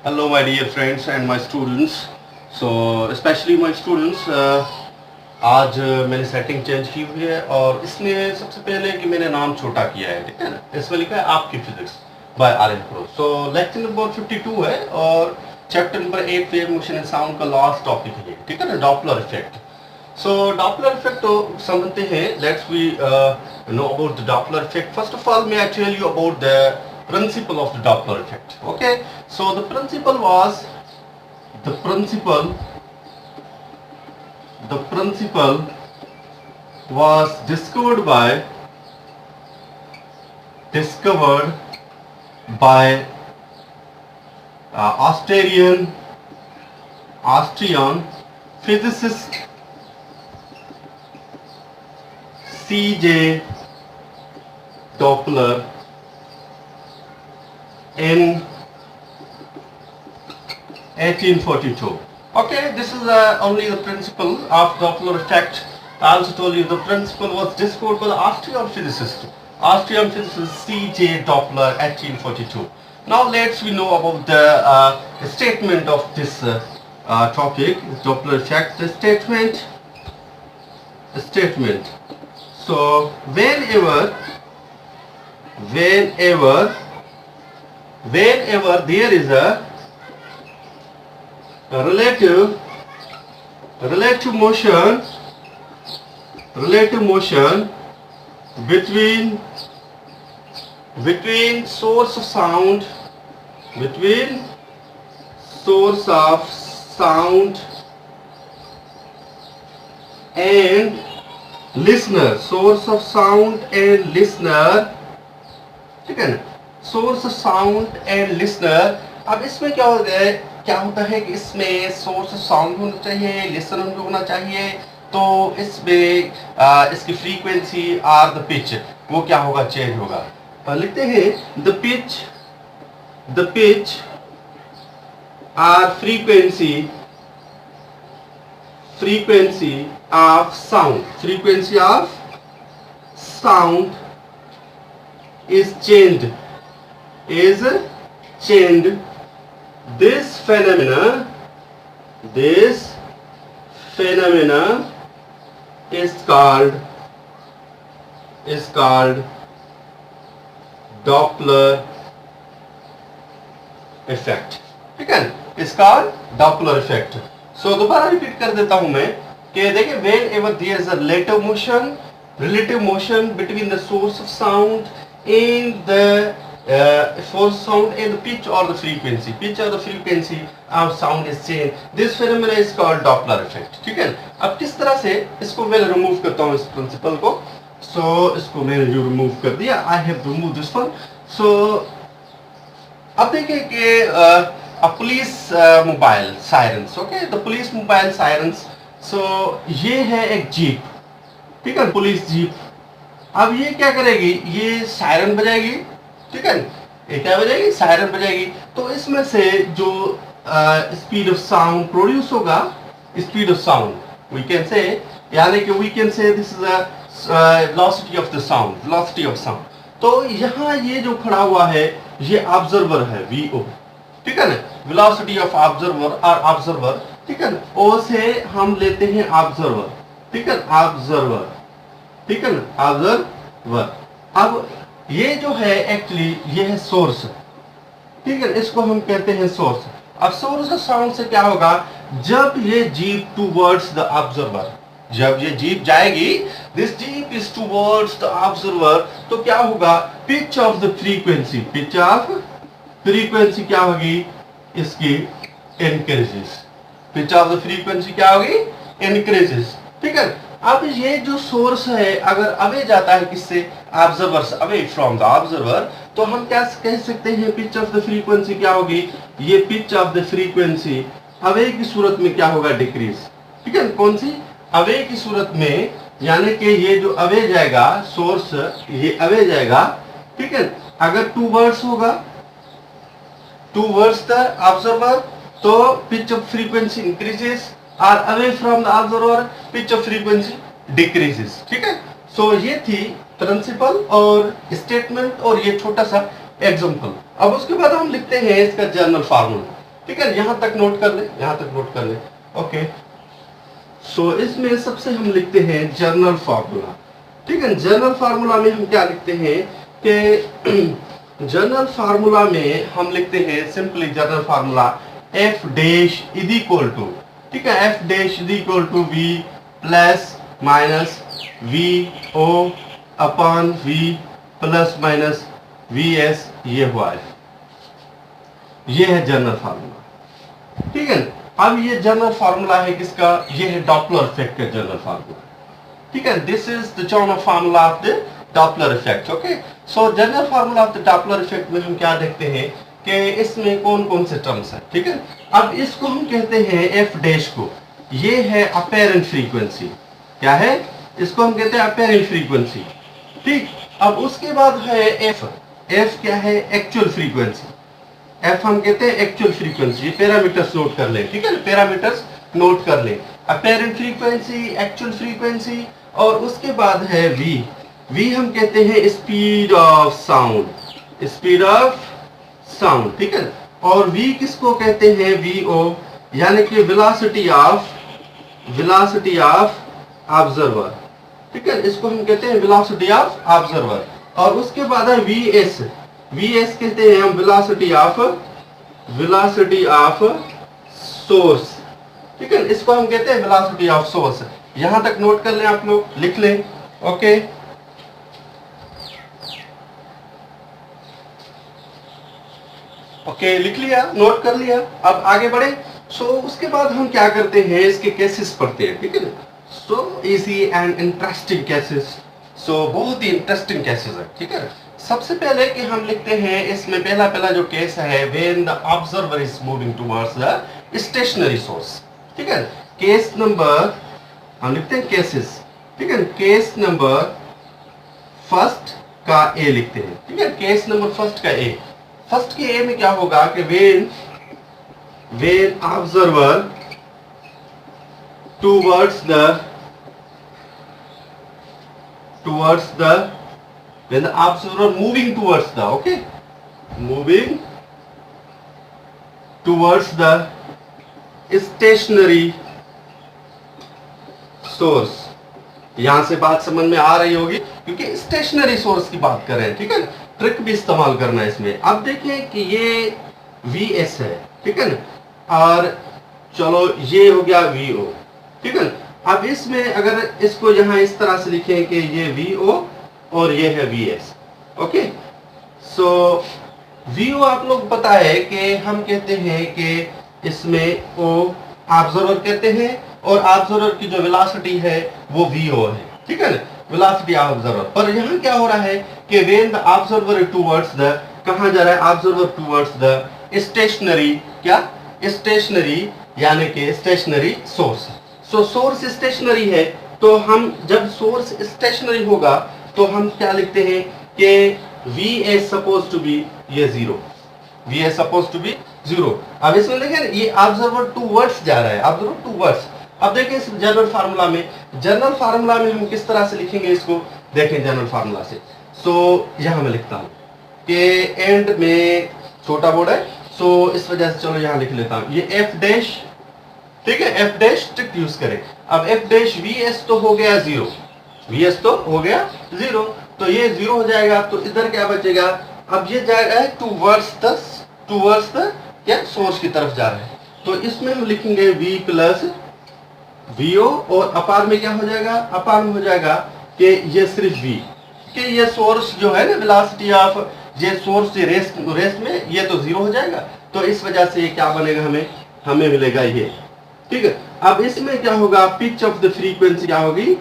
Hello my dear friends and my students. So especially my students, आज मैंने setting change की हुई है और इसमें सबसे पहले कि मैंने नाम छोटा किया है, ठीक है ना। इसमें लिखा है आपकी physics by R N. Pro. So lecture number 52 है और chapter number 8 wave motion and sound का लास्ट टॉपिक है, ठीक है ना, Doppler effect. So Doppler effect तो समझते हैं। Let's we know about the Doppler effect. First of all may I tell you about the principle of the Doppler effect. Okay, so the principle was discovered by Austrian physicist C.J. Doppler in 1842. Okay, this is only the principle of Doppler effect. I also told you the principle was discovered by the Austrian physicist C.J. Doppler 1842. Now let's we know about the statement of this topic, Doppler effect. The statement. So whenever there is a relative motion between source of sound and listener, ठीक है ना, source sound and listener. अब इसमें क्या होता है कि इसमें सोर्स साउंड होना चाहिए, लिसनर होना चाहिए। तो इसमें इसकी फ्रीक्वेंसी और द पिच वो क्या होगा, चेंज होगा। लिखते हैं द पिच और frequency of sound is changed. This phenomena is called Doppler effect, ठीक है, is called Doppler effect. So दोबारा रिपीट कर देता हूं मैं कि देखिए, whenever there is a relative motion between the source of sound and the pitch or the frequency of sound is changed. This phenomena is called Doppler effect, ठीक है। अब किस तरह से इसको मैं रिमूव करता हूँ इस प्रिंसिपल को। सो इसको मैंने जो रिमूव कर दिया, I have remove this one. So अब देखिए कि police mobile sirens, okay, the police mobile sirens. So ये है एक जीप, ठीक है, पुलिस जीप। अब ये क्या करेगी, ये सायरन बजाएगी, ठीक है, ये क्या बजाएगी, सायरन बजाएगी। तो इसमें से जो स्पीड ऑफ साउंड प्रोड्यूस होगा, speed of sound we can say, यानी कि we can say this is velocity of sound. तो यहाँ ये जो खड़ा हुआ है ये ऑब्जर्वर है, वीओ, ठीक है ना, वेलोसिटी ऑफ ऑब्जर्वर, ठीक है ना। ओ से हम लेते हैं ऑब्जर्वर, ठीक है, ऑब्जर्वर। अब ये जो है एक्चुअली ये है सोर्स, ठीक है, इसको हम कहते हैं सोर्स। अब सोर्स ऑफ साउंड से क्या होगा, जब ये जीप टूवर्ड्स द ऑब्जर्वर, जब ये जीप जाएगी, this jeep is towards the observer, तो क्या होगा, पिच ऑफ द फ्रीक्वेंसी क्या होगी, इसकी increases. Pitch of the frequency क्या होगी, इंक्रीजेस, ठीक है। अब ये जो सोर्स है अगर अवे जाता है किससे, ऑब्जर्वर से, अवे फ्रॉम द ऑब्जर्वर, तो हम क्या कह सकते हैं, पिच ऑफ द फ्रीक्वेंसी क्या होगी, ये pitch of the frequency away की सूरत में क्या होगा, डिक्रीज, ठीक है। कौन सी, अवे की सूरत में, यानी कि ये जो अवे जाएगा सोर्स, ये अवे जाएगा, ठीक है। अगर टूवर्ड्स होगा, टूवर्ड्स द ऑब्जर्वर, तो पिच ऑफ फ्रीक्वेंसी इंक्रीजेस, और away from the observer pitch of frequency decreases, ठीक है। सो ये थी प्रिंसिपल और स्टेटमेंट और ये छोटा सा एग्जांपल। अब उसके बाद हम लिखते हैं इसका जनरल फार्मूला, ठीक है, यहां तक नोट कर ले, यहां तक नोट कर ले। ओके, सो इसमें सबसे हम लिखते हैं जनरल फार्मूला। ठीक है, जनरल फार्मूला में हम क्या लिखते हैं कि जनरल फार्मूला में हम लिखते हैं simply general formula F dash is equal to, ठीक है, F dash is equal to V plus minus V O upon V plus minus V S, ये हुआ है, ये है जनरल फार्मूला। ठीक है, अब ये जनरल फार्मूला है किसका, ये है डॉपलर इफेक्ट का जनरल फार्मूला। ठीक है, this is the general formula of the Doppler effect. Okay, so general formula of the Doppler effect में हम क्या देखते हैं कि इसमें कौन कौन से टर्म्स है। ठीक है, अब इसको हम कहते हैं एफ डैश को, ये है अपेरेंट फ्रीक्वेंसी। क्या है, इसको हम कहते हैं अपेरेंट फ्रीक्वेंसी। ठीक, अब उसके बाद है एफ, एफ क्या है, एक्चुअल फ्रीक्वेंसी। एफ हम कहते हैं एक्चुअल फ्रीक्वेंसी, ये पैरामीटर्स नोट कर लें। ठीक है, पैरामीटर्स नोट कर लें, अपेरेंट फ्रीक्वेंसी, एक्चुअल फ्रीक्वेंसी, और उसके बाद है वी, वी हम कहते हैं speed of sound, speed of sound. ठीक है, और वी किसको कहते हैं, वी ओ, यानी कि वेलोसिटी ऑफ ऑब्जर्वर। ठीक है, इसको हम कहते हैं वेलोसिटी ऑफ ऑब्जर्वर। और उसके बाद है वी एस, वी एस कहते हैं हम वेलोसिटी ऑफ सोर्स। ठीक है, इसको हम कहते हैं वेलोसिटी ऑफ सोर्स। यहां तक नोट कर लें, आप लोग लिख लें। ओके, ओके, लिख लिया, नोट कर लिया। अब आगे बढ़े। सो उसके बाद हम क्या करते हैं, इसके केसेस पढ़ते हैं। ठीक है ना, so easy and interesting cases, so बहुत ही इंटरेस्टिंग केसेस है। ठीक है, सबसे पहले कि हम लिखते हैं इसमें पहला जो केस है, when the observer is moving towards the stationary source. ठीक है, केस नंबर हम लिखते हैं केसेस। ठीक है, केस नंबर फर्स्ट का ए लिखते हैं। ठीक है, केस नंबर फर्स्ट का ए, फर्स्ट के ए में क्या होगा कि when observer towards the when the observer moving towards the, okay, moving towards the stationary source। यहां से बात समझ में आ रही होगी क्योंकि स्टेशनरी सोर्स की बात कर रहे हैं। ठीक है, ट्रिक भी इस्तेमाल करना है इसमें। अब देखें कि ये Vs है, ठीक है ना, और चलो ये हो गया Vo। ठीक है, अब इसमें अगर इसको यहां इस तरह से लिखें कि ये Vo और ये है Vs। ओके, सो Vo आप लोग पता है कि हम कहते हैं कि इसमें O ऑब्जर्वर कहते हैं और ऑब्जर्वर की जो वेलोसिटी है वो Vo है। ठीक है ना, वेलोसिटी ऑफ ऑब्जर्वर। पर यहाँ क्या हो रहा है कि when the observer towards the, कहां जा रहा है ऑब्जर्वर, टुवर्ड्स द स्टेशनरी, क्या स्टेशनरी, यानी कि स्टेशनरी सोर्स। सो सोर्स स्टेशनरी है, तो हम जब सोर्स स्टेशनरी होगा तो हम क्या लिखते हैं कि V is supposed to be ये 0, V is supposed to be 0। अब इसमें देखें ये ऑब्जर्वर टुवर्ड्स जा रहा है, ऑब्जर्वर टुवर्ड्स। अब देखें इस जनरल फार्मूला में हम किस तरह से लिखेंगे इसको, देखें जनरल फार्मूला से। सो यहां मैं लिखता हूं कि एंड में छोटा बोर्ड है, सो इस वजह से चलो यहां लिख लेता हूं ये एफ डैश। ठीक है, एफ डैश ट्रिक यूज करें। अब एफ डैश Vs तो हो गया 0, Vs तो हो गया 0, तो ये 0 हो जाएगा, तो इधर क्या बचेगा, अब ये जाएगा टुवर्ड्स द क्या सोर्स की तरफ जा रहा है, तो इसमें हम लिखेंगे V प्लस Vo, और अपार में क्या हो जाएगा, अपार में हो जाएगा कि ये सिर्फ V, कि ये सोर्स जो है ना वेलोसिटी ऑफ ये सोर्स से रेस्ट में ये तो 0 हो जाएगा, तो इस वजह से ये क्या बनेगा, हमें मिलेगा ये। ठीक है, अब इसमें क्या होगा, पिच ऑफ द फ्रीक्वेंसी क्या होगी,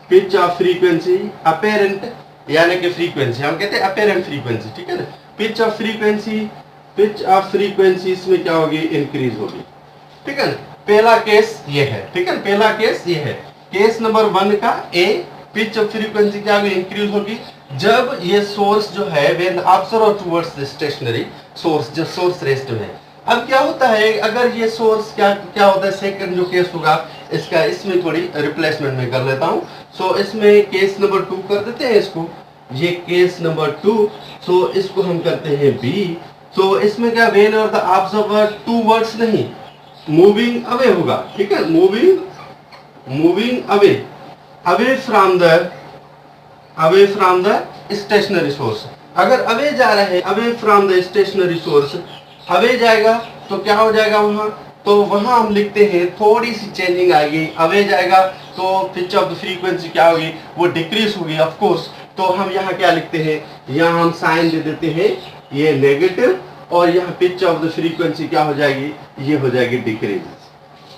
पिच ऑफ फ्रीक्वेंसी अपेरेंट, यानी कि फ्रीक्वेंसी हम कहते हैं अपेरेंट फ्रीक्वेंसी। ठीक है ना, पिच ऑफ फ्रीक्वेंसी इसमें क्या होगी, इंक्रीज होगी। ठीक है ना, पहला केस ये है। ठीक है, पहला केस ये है, केस नंबर 1 का ए, पिच ऑफ फ्रीक्वेंसी क्या होगी, इंक्रीज होगी जब ये सोर्स जो है when observer towards the stationary source, जो सोर्स रेस्ट में है। अब क्या होता है, अगर ये सोर्स क्या होता है, सेकंड जो केस होगा इसका, इसमें थोड़ी रिप्लेसमेंट में कर लेता हूं। सो इसमें केस नंबर 2 कर देते हैं इसको, ये केस नंबर 2। सो इसको हम करते हैं बी, तो इसमें क्या वेन और द ऑब्जर्वर टू वर्ड्स नहीं, मूविंग अवे होगा, ठीक है, moving away, away from the stationary source. अगर अवे जा रहे हैं, away from the stationary source, away जाएगा तो क्या हो जाएगा वहां, तो वहां हम लिखते हैं थोड़ी सी चेंजिंग आएगी, अवे जाएगा तो पिच ऑफ द फ्रीक्वेंसी क्या होगी, वो डिक्रीज होगी ऑफ कोर्स। तो हम यहाँ क्या लिखते हैं, यहाँ हम साइन दे देते हैं ये नेगेटिव, और यहाँ पिच ऑफ द फ्रीक्वेंसी क्या हो जाएगी, ये हो जाएगी डिक्रीज,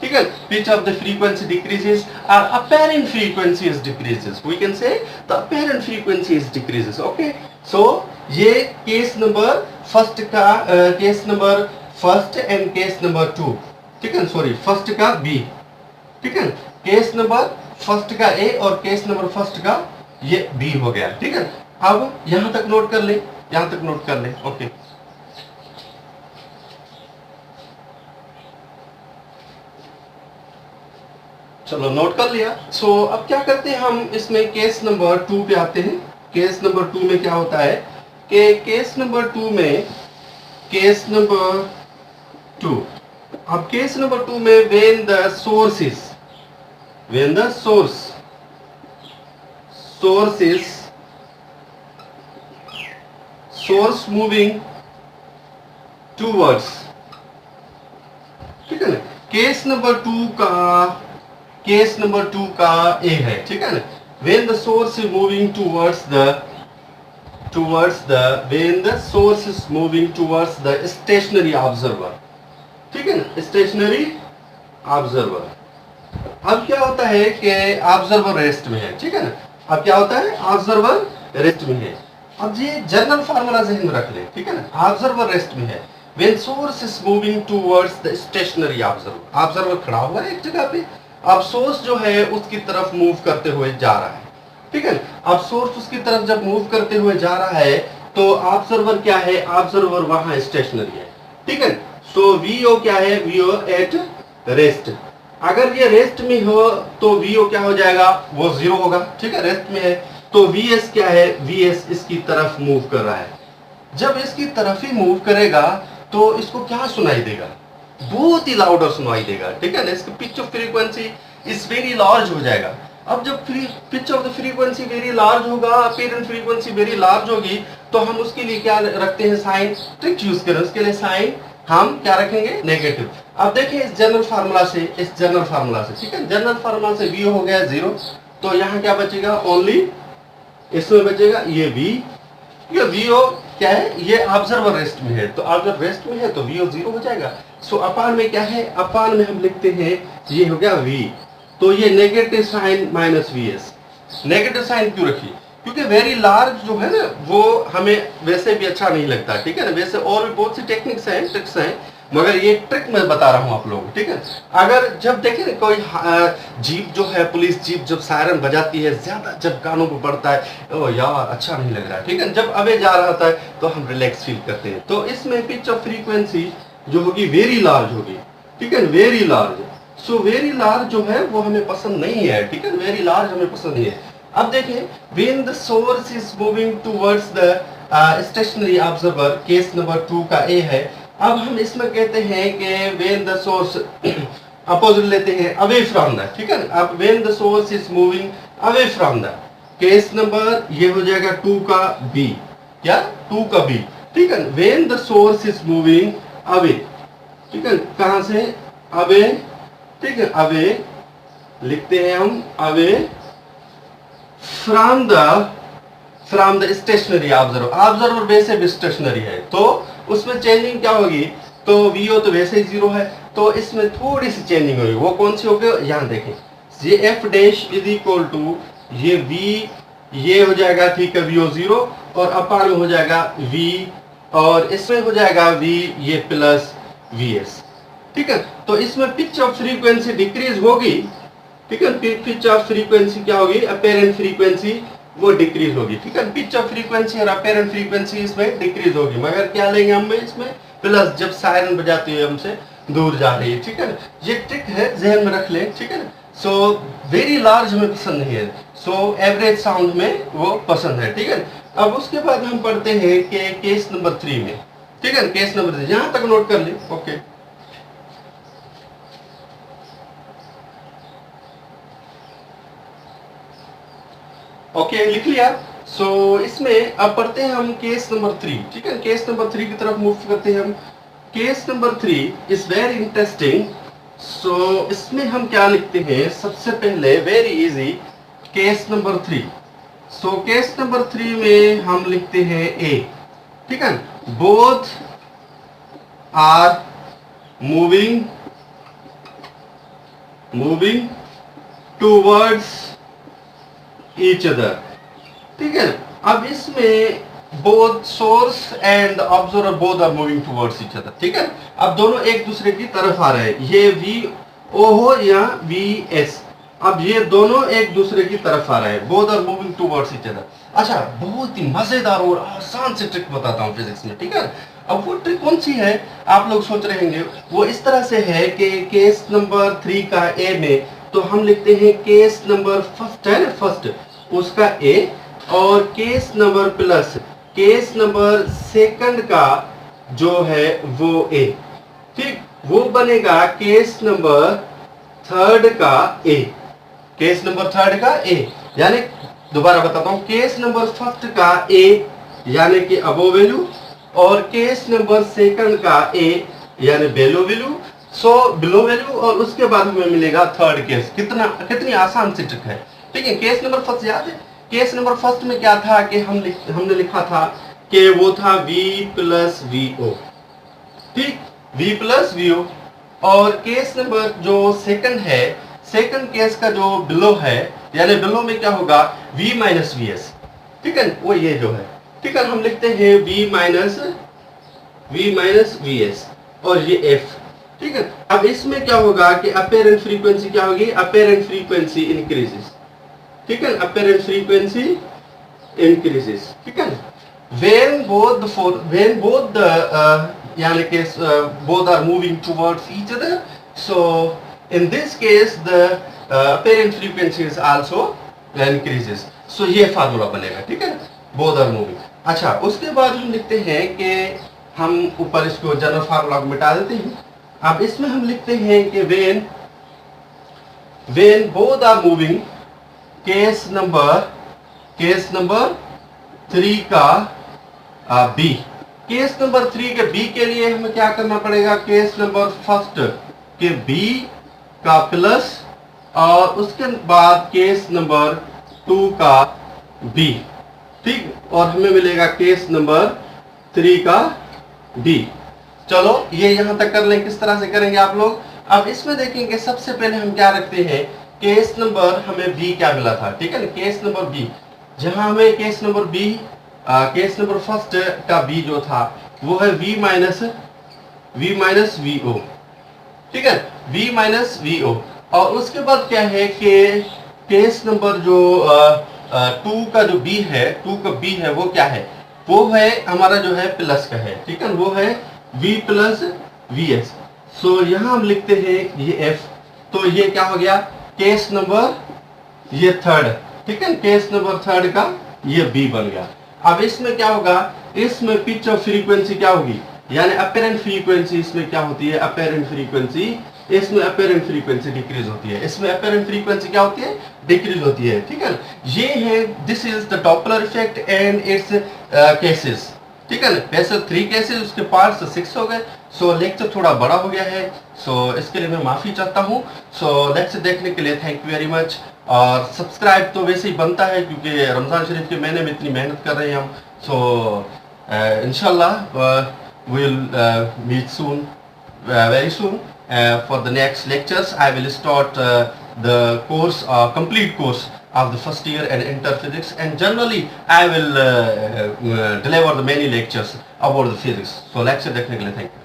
ठीक है। Pitch of the frequency decreases और apparent frequency is decreases, we can say the apparent frequency is decreases, okay। so ये केस नंबर फर्स्ट का case number first and case number 2, ठीक है, सॉरी फर्स्ट का B, ठीक है, case number first का ए और केस नंबर फर्स्ट का ये बी हो गया, ठीक है। अब यहां तक नोट कर ले, यहां तक नोट कर ले, ओके। चलो नोट कर लिया। सो अब क्या करते हैं हम, इसमें केस नंबर 2 पे आते हैं। केस नंबर 2 में क्या होता है कि केस नंबर 2 में, केस नंबर 2, अब केस नंबर 2 में when the source is, when the source is source moving towards, ठीक है ना। केस नंबर 2 का, केस नंबर 2 का ए है, ठीक है ना। When the source is moving towards the when the source is moving towards the stationary observer, ठीक है ना, स्टेशनरी ऑब्जर्वर। अब क्या होता है कि ऑब्जर्वर रेस्ट में है, ठीक है ना। अब क्या होता है, ऑब्जर्वर रेस्ट में है। अब ये जनरल फार्मूला ज़हन में रख ले, ठीक है ना। ऑब्जर्वर रेस्ट में है, when source is moving towards the stationary observer, observer खड़ा हुआ है एक जगह पे, अब सोर्स जो है उसकी तरफ मूव करते हुए जा रहा है, ठीक है। अब सोर्स उसकी तरफ जब मूव करते हुए जा रहा है तो ऑब्जर्वर क्या है, ऑब्जर्वर वहां स्टेशनरी है, ठीक है। सो वीओ क्या है, वीओ एट रेस्ट। अगर ये रेस्ट में हो तो वीओ क्या हो जाएगा, वो 0 होगा, ठीक है, रेस्ट में है। तो वीएस क्या है, वीएस इसकी तरफ मूव कर रहा है। जब इसकी तरफ ही मूव करेगा तो इसको क्या सुनाई देगा, बहुत ही लाउडर सुनाई देगा, ठीक है ना। इसका pitch of frequency is very large हो जाएगा। अब जब pitch of the frequency very large होगा, अपीयरेंट फ्रीक्वेंसी वेरी लार्ज होगी, तो हम उसके लिए क्या रखते हैं, साइन ट्रिक यूज करें, उसके लिए साइन हम क्या रखेंगे, नेगेटिव। अब देखिए इस जनरल फार्मूला से, इस जनरल फार्मूला से, ठीक है, जनरल फार्मूला से वी हो गया 0, तो यहाँ क्या बचेगा, ओनली इसमें बचेगा ये वी, ये वीओ क्या है, ये ऑब्जर्वर रेस्ट में है, तो ऑब्जर्वर रेस्ट में है तो वीओ 0 हो जाएगा। सो अपान में क्या है, अपान में हम लिखते हैं ये हो गया वी, तो ये negative sign minus V S. Negative sign क्यों रखी, क्योंकि वेरी लार्ज जो है ना वो हमें वैसे भी अच्छा नहीं लगता, ठीक है ना। वैसे और भी बहुत सी टेक्निक्स हैं, ट्रिक्स हैं, मगर ये ट्रिक मैं बता रहा हूं आप लोगों को, ठीक है। अगर जब देखें ना कोई जीप जो है, पुलिस जीप जब सायरन बजाती है, ज्यादा जब कानों को पड़ता है, ओ यार अच्छा नहीं लग रहा है, ठीक है। जब अवे जा रहा होता है तो हम रिलैक्स फील करते हैं। तो इसमें पिच ऑफ फ्रीक्वेंसी जो होगी वेरी लार्ज होगी, ठीक है, very large. So very large जो है वो हमें पसंद नहीं है, ठीक है, वेरी लार्ज हमें पसंद नहीं है। अब देखें when the source is moving towards the stationary observer, case number 2 का ए है। अब हम इसमें कहते हैं कि व्हेन द सोर्स अपोजिट लेते हैं अवे फ्रॉम द, ठीक है। अब when the source is moving away from the, case number ये हो जाएगा 2 का बी, क्या 2 का बी, ठीक है। When the source is moving away, ठीक है, कहां से, अवे, ठीक है, अवे लिखते हैं हम, away from the stationary observer. Observer वैसे भी स्टेशनरी है तो उसमें चेंजिंग क्या होगी, तो वीओ तो वैसे ही 0 है, तो इसमें थोड़ी सी चेंजिंग होगी। वो कौन सी होगी, यहाँ देखें, ये F dash is equal to ये वी, ये हो जाएगा, ठीक है, वीओ 0, और अपान में हो जाएगा वी, और इसमें हो जाएगा वी, ये प्लस वी एस, ठीक है। तो इसमें पिच ऑफ फ्रीक्वेंसी डिक्रीज होगी, ठीक है। पिच ऑफ फ्रीक्वेंसी क्या होगी, अपीयरेंट फ्रीक्वेंसी वो डिक्रीज होगी, ठीक है। पिच ऑफ फ्रीक्वेंसी और अपीयरेंट फ्रीक्वेंसी इसमें डिक्रीज होगी, मगर क्या लेंगे हम इसमें प्लस, जब सायरन बजाती है हमसे दूर जा रही है, ठीक है। ये ट्रिक है, जहन में रख लें, ठीक है। सो वेरी लार्ज हमें पसंद नहीं है, सो एवरेज साउंड में वो पसंद है, ठीक है। अब उसके बाद हम पढ़ते हैं कि केस नंबर 3 में, ठीक है, केस नंबर 3 यहां तक नोट कर ले। ओके ओके, लिख लिया। सो इसमें अब पढ़ते हैं हम केस नंबर 3। ठीक है, केस नंबर 3 की तरफ मूव करते हैं हम। Case number 3 is very interesting. So इसमें हम क्या लिखते हैं, सबसे पहले very easy, case number 3। So case number 3 में हम लिखते हैं ए। ठीक है, both are moving towards each other. ठीक है, अब इसमें both source and observer both are moving towards each other. ठीक है, अब दोनों एक दूसरे की तरफ आ रहे हैं, ये वी ओ हो या वी एस, अब ये दोनों एक दूसरे की तरफ आ रहे हैं, both are moving towards each other. अच्छा, बहुत ही मजेदार और आसान से ट्रिक बताता हूँ फिजिक्स में। ठीक है, अब वो ट्रिक कौन सी है आप लोग सोच रहे होंगे, वो इस तरह से है कि केस नंबर 3 का ए में तो हम लिखते हैं केस नंबर फर्स्ट है ना, फर्स्ट उसका ए, और case number plus case number second का जो है वो ए। ठीक, वो बनेगा केस नंबर थर्ड का ए, केस नंबर थर्ड का ए, यानी दोबारा बताता हूं, केस नंबर फर्स्ट का ए यानी कि अबो वैल्यू, और केस नंबर सेकंड का ए यानी बेलो वैल्यू, सो बिलो वैल्यू, और उसके बाद हमें मिलेगा थर्ड केस। कितनी आसान सी ट्रिक है। ठीक है, केस नंबर फर्स्ट याद है, केस नंबर फर्स्ट में क्या था कि हमने लिखा था कि वो था v प्लस वी ओ। ठीक, v प्लस वी ओ, और केस नंबर जो सेकंड है, सेकंड केस का जो बिलो है, यानी बिलो में क्या होगा v माइनस वी एस। ठीक है, वो ये जो है, ठीक है, हम लिखते हैं v माइनस वी एस और ये f। ठीक है, अब इसमें क्या होगा कि अपेरेंट फ्रीक्वेंसी क्या होगी, अपेरेंट फ्रीक्वेंसी इंक्रीजेस। ठीक है, अपेरेंट फ्रीक्वेंसी इंक्रीजेस। ठीक है, when both the यानी कि both are moving towards each other, so in this case the apparent frequency is also increases। so ये फार्मूला बनेगा। ठीक है, both are moving। अच्छा, उसके बाद हम लिखते हैं कि हम ऊपर इसको जनरल फार्मूला को मिटा देते हैं। अब इसमें हम लिखते हैं कि when both are moving, case number 3 का बी, केस नंबर 3 के बी के लिए हमें क्या करना पड़ेगा, केस नंबर फर्स्ट के बी का प्लस, और उसके बाद केस नंबर 2 का बी। ठीक, और हमें मिलेगा केस नंबर 3 का डी। चलो ये यहां तक कर लें, किस तरह से करेंगे आप लोग। अब इसमें देखेंगे सबसे पहले हम क्या रखते हैं, केस नंबर हमें बी क्या मिला था। ठीक है ना, केस नंबर बी, जहां हमें case number B case number first का बी जो था वो है v माइनस वी ओ। ठीक है, v माइनस वी ओ, और उसके बाद क्या है कि केस नंबर जो 2 का जो b है, 2 का b है वो क्या है, वो है हमारा जो है प्लस का है। ठीक है, वो है v प्लस वी एस। सो यहां हम लिखते हैं ये f, तो ये क्या हो गया, केस नंबर ये थर्ड। ठीक है, केस नंबर थर्ड का ये b बन गया। अब इसमें क्या होगा, इसमें पिच ऑफ फ्रीक्वेंसी क्या होगी, यानी अपेरेंट फ्रीक्वेंसी इसमें क्या होती है, अपेरेंट फ्रीक्वेंसी, इसमें अपेरेंट फ्रीक्वेंसी डिक्रीज होती है, इसमें अपेरेंट फ्रीक्वेंसी क्या होती है, डिक्रीज होती है। ठीक है, ये है, this is the Doppler effect and it's cases. ठीक है ना, वैसे 3 केसेस, उसके पार्ट्स 6 हो गए। सो लेक्चर थोड़ा बड़ा हो गया है, सो इसके लिए मैं माफी चाहता हूँ। सो लेक्चर देखने के लिए थैंक यू वेरी मच। और सब्सक्राइब तो वैसे ही बनता है क्योंकि रमजान शरीफ के महीने में इतनी मेहनत कर रहे हैं हम। सो इंशाल्लाह we will meet soon, very soon for the next lectures. I will start the course, complete course of the first year and inter physics, and generally I will deliver the many lectures about the physics. So lecture देखने के लिए thank you.